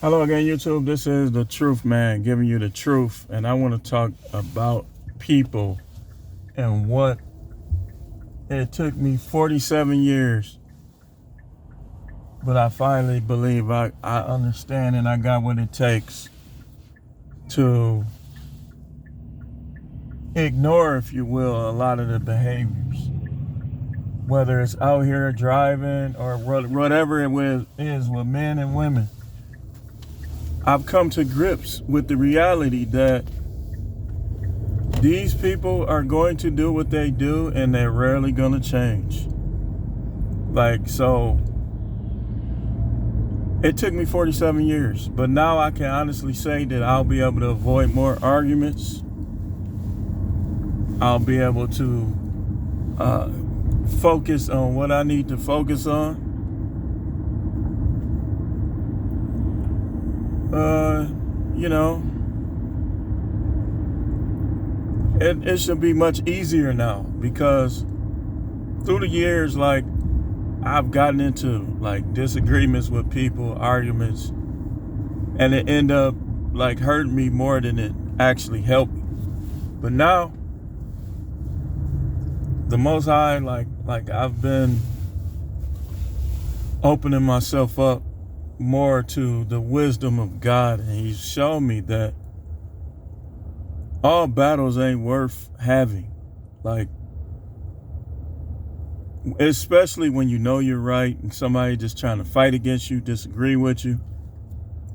Hello again, YouTube. This is the Truth Man giving you the truth, and I want to talk about people and what it took me 47 years, but I finally believe I understand and I got what it takes to ignore, if you will, a lot of the behaviors, whether it's out here driving or whatever it is with men and women. I've come to grips with the reality that these people are going to do what they do and they're rarely going to change. So it took me 47 years, but now I can honestly say that I'll be able to avoid more arguments. I'll be able to focus on what I need to focus on. It should be much easier now because through the years, I've gotten into disagreements with people, arguments, and it ended up hurting me more than it actually helped me. But now, the Most High, I've been opening myself up more to the wisdom of God, and He's shown me that all battles ain't worth having. Especially when you know you're right and somebody just trying to fight against you, disagree with you.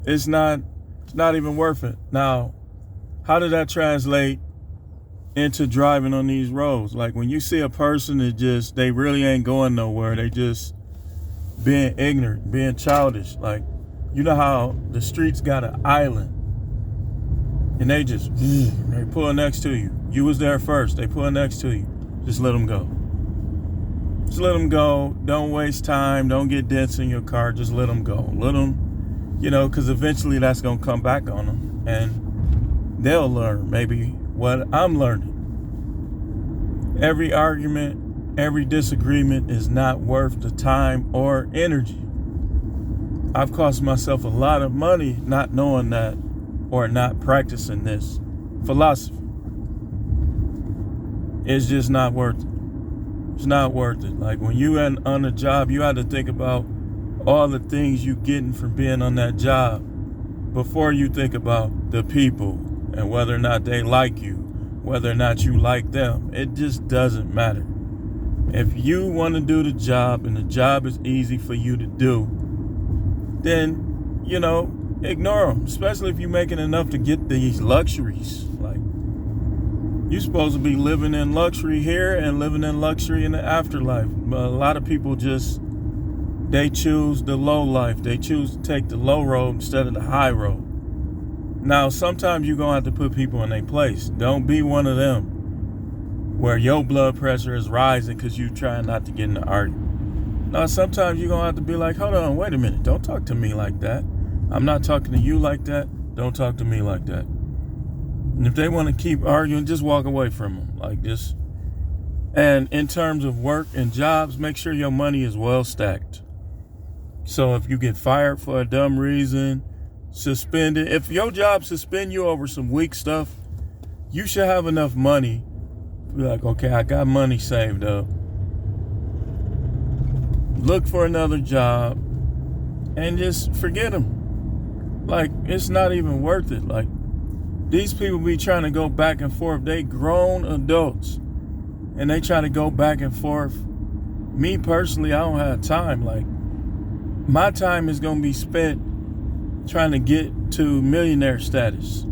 It's not even worth it. Now, how did that translate into driving on these roads? When you see a person that they really ain't going nowhere, they just being ignorant, being childish. You know how the streets got an island and they pull next to you. You was there first. They pull next to you. Just let them go. Just let them go. Don't waste time. Don't get dents in your car. Just let them go. Let them, because eventually that's going to come back on them. And they'll learn maybe what I'm learning. Every argument, every disagreement is not worth the time or energy. I've cost myself a lot of money not knowing that or not practicing this philosophy. It's just not worth it. It's not worth it. When you on a job, you have to think about all the things you getting from being on that job before you think about the people and whether or not they like you, whether or not you like them. It just doesn't matter. If you want to do the job and the job is easy for you to do, then, ignore them, especially if you're making enough to get these luxuries. You're supposed to be living in luxury here and living in luxury in the afterlife. But a lot of people they choose the low life. They choose to take the low road instead of the high road. Now, sometimes you're going to have to put people in their place. Don't be one of them where your blood pressure is rising because you're trying not to get in an argument. Now, sometimes you're going to have to be like, hold on, wait a minute. Don't talk to me like that. I'm not talking to you like that. Don't talk to me like that. And if they want to keep arguing, just walk away from them like this. And in terms of work and jobs, make sure your money is well stacked. So if you get fired for a dumb reason, suspended, if your job suspend you over some weak stuff, you should have enough money to be like, okay, I got money saved up. Look for another job and just forget them. It's not even worth it. These people be trying to go back and forth. They grown adults and they try to go back and forth. Me personally, I don't have time. My time is going to be spent trying to get to millionaire status.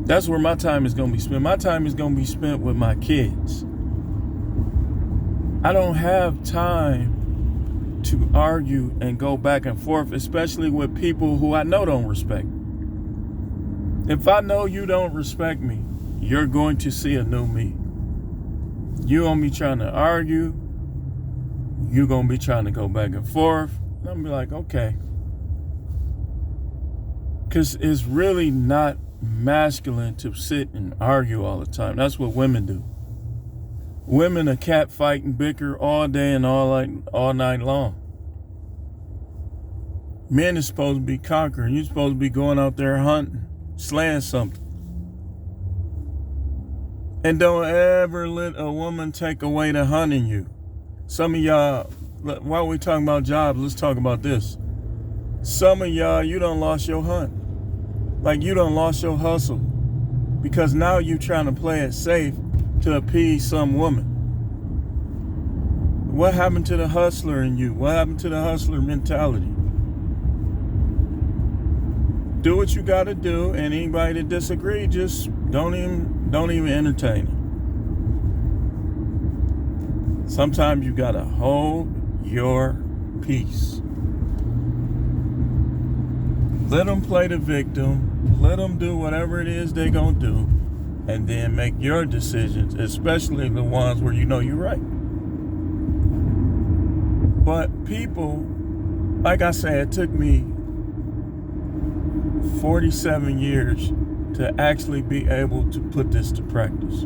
That's where my time is going to be spent. My time is going to be spent with my kids. I don't have time to argue and go back and forth, especially with people who I know don't respect me. If I know you don't respect me, you're going to see a new me. You're going to be trying to argue. You're going to be trying to go back and forth. And I'm going to be like, okay. Because it's really not masculine to sit and argue all the time. That's what women do. Women are cat fight and bicker all day and all night long. Men is supposed to be conquering. You're supposed to be going out there hunting, slaying something. And don't ever let a woman take away the hunt in you. Some of y'all, while we talking about jobs, let's talk about this. Some of y'all, you done lost your hunt. Like you done lost your hustle. Because now you trying to play it safe to appease some woman. What happened to the hustler in you? What happened to the hustler mentality? Do what you got to do, and anybody that disagree, just don't even entertain it. Sometimes you got to hold your peace. Let them play the victim. Let them do whatever it is they gonna do, and then make your decisions, especially the ones where you know you're right. But people, like I said, it took me 47 years to actually be able to put this to practice.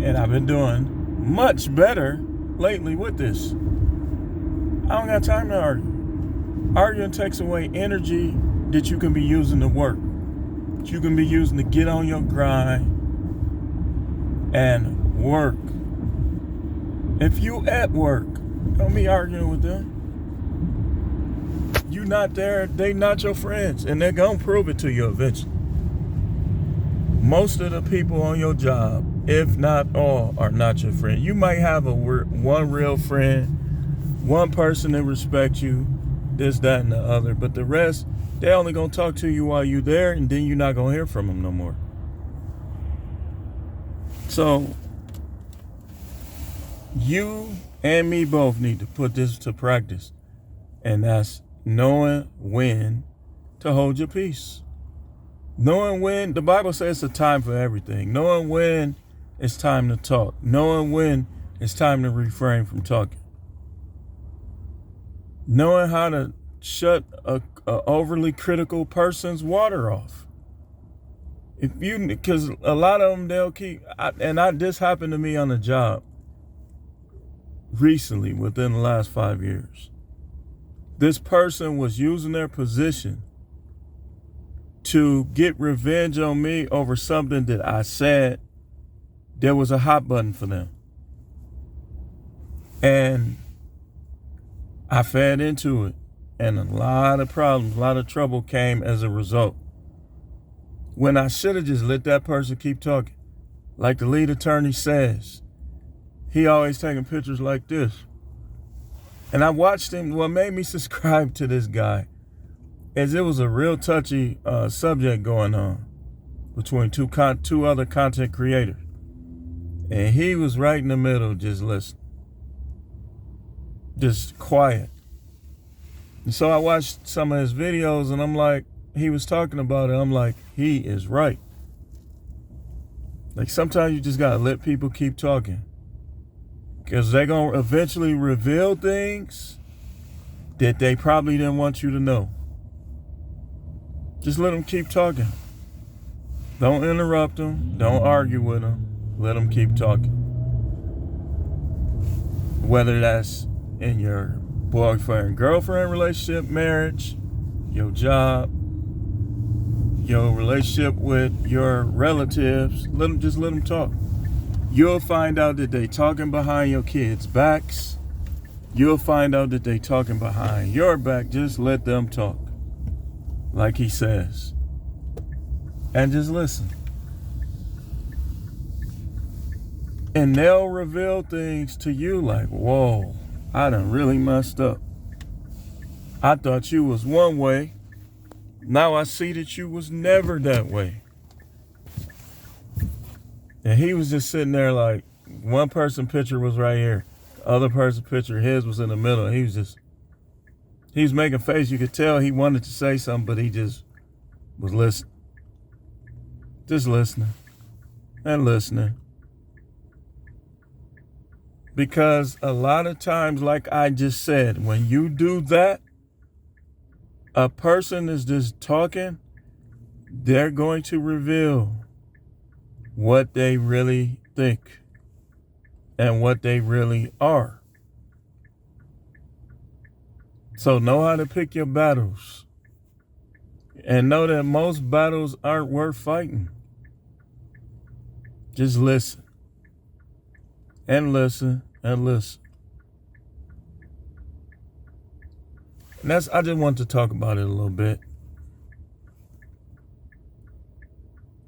And I've been doing much better lately with this. I don't got time to argue. Arguing takes away energy that you can be using to work. That you can be using to get on your grind and work. If you at work, don't be arguing with them. You not there, they not your friends, and they're gonna prove it to you eventually. Most of the people on your job, if not all, are not your friend. You might have one real friend, one person that respects you, this, that, and the other, but the rest, they only gonna talk to you while you there, and then you're not gonna hear from them no more. So you and me both need to put this to practice, and that's knowing when to hold your peace. Knowing when, the Bible says it's a time for everything. Knowing when it's time to talk. Knowing when it's time to refrain from talking. Knowing how to shut a overly critical person's water off. Because a lot of them, they'll keep, this happened to me on the job recently, within the last 5 years. This person was using their position to get revenge on me over something that I said there was a hot button for them. And I fed into it. And a lot of problems, a lot of trouble came as a result. When I should have just let that person keep talking. Like the lead attorney says, he always taking pictures like this. And I watched him. What made me subscribe to this guy is it was a real touchy subject going on between two other content creators. And he was right in the middle, just listening. Just quiet. And so I watched some of his videos, and I'm like, he was talking about it. I'm like, he is right. Like sometimes you just gotta let people keep talking. Because they're going to eventually reveal things that they probably didn't want you to know. Just let them keep talking. Don't interrupt them. Don't argue with them. Let them keep talking. Whether that's in your boyfriend-girlfriend relationship, marriage, your job, your relationship with your relatives, just let them talk. You'll find out that they talking behind your kids' backs. You'll find out that they talking behind your back. Just let them talk, like he says. And just listen. And they'll reveal things to you like, whoa, I done really messed up. I thought you was one way. Now I see that you was never that way. And he was just sitting there like, one person picture was right here. The other person picture, his was in the middle. He was making face. You could tell he wanted to say something, but he just was listening. Just listening and listening. Because a lot of times, like I just said, when you do that, a person is just talking, they're going to reveal what they really think and what they really are. So know how to pick your battles. And know that most battles aren't worth fighting. Just listen. And listen. And listen. And I just want to talk about it a little bit.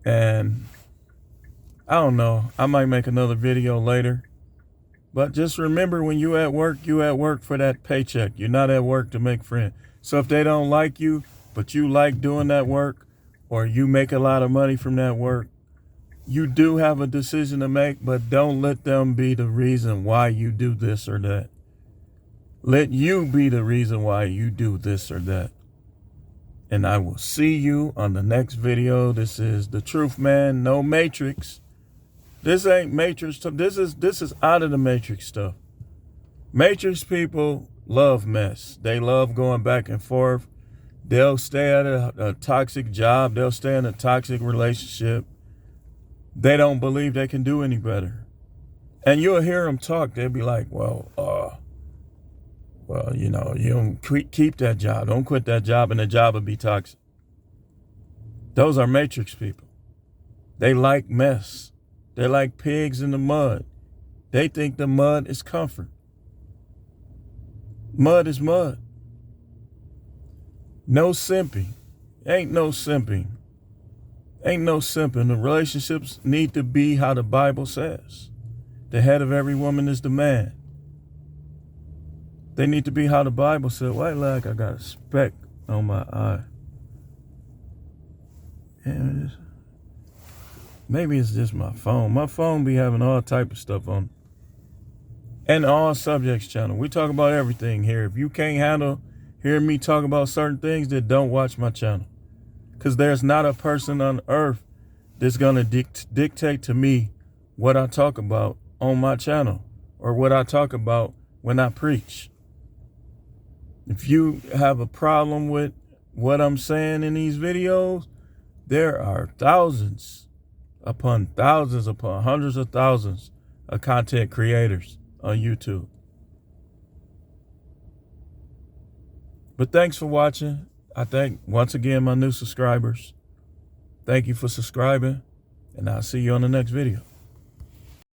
And I don't know. I might make another video later. But just remember, when you at work for that paycheck. You're not at work to make friends. So if they don't like you, but you like doing that work, or you make a lot of money from that work, you do have a decision to make, but don't let them be the reason why you do this or that. Let you be the reason why you do this or that. And I will see you on the next video. This is The Truth Man, no Matrix. This ain't Matrix stuff. This is out of the Matrix stuff. Matrix people love mess. They love going back and forth. They'll stay at a toxic job. They'll stay in a toxic relationship. They don't believe they can do any better. And you'll hear them talk. They'll be like, well, you know, you don't keep that job. Don't quit that job, and the job will be toxic. Those are Matrix people. They like mess. They're like pigs in the mud. They think the mud is comfort. Mud is mud. No simping. Ain't no simping. Ain't no simping. The relationships need to be how the Bible says. The head of every woman is the man. They need to be how the Bible said. Why, like I got a speck on my eye? And maybe it's just my phone. My phone be having all type of stuff on it. And All Subjects channel. We talk about everything here. If you can't handle hearing me talk about certain things, then don't watch my channel. Because there's not a person on earth that's going to dictate to me what I talk about on my channel or what I talk about when I preach. If you have a problem with what I'm saying in these videos, there are thousands upon hundreds of thousands of content creators on YouTube. But thanks for watching. I thank, once again, my new subscribers. Thank you for subscribing, and I'll see you on the next video.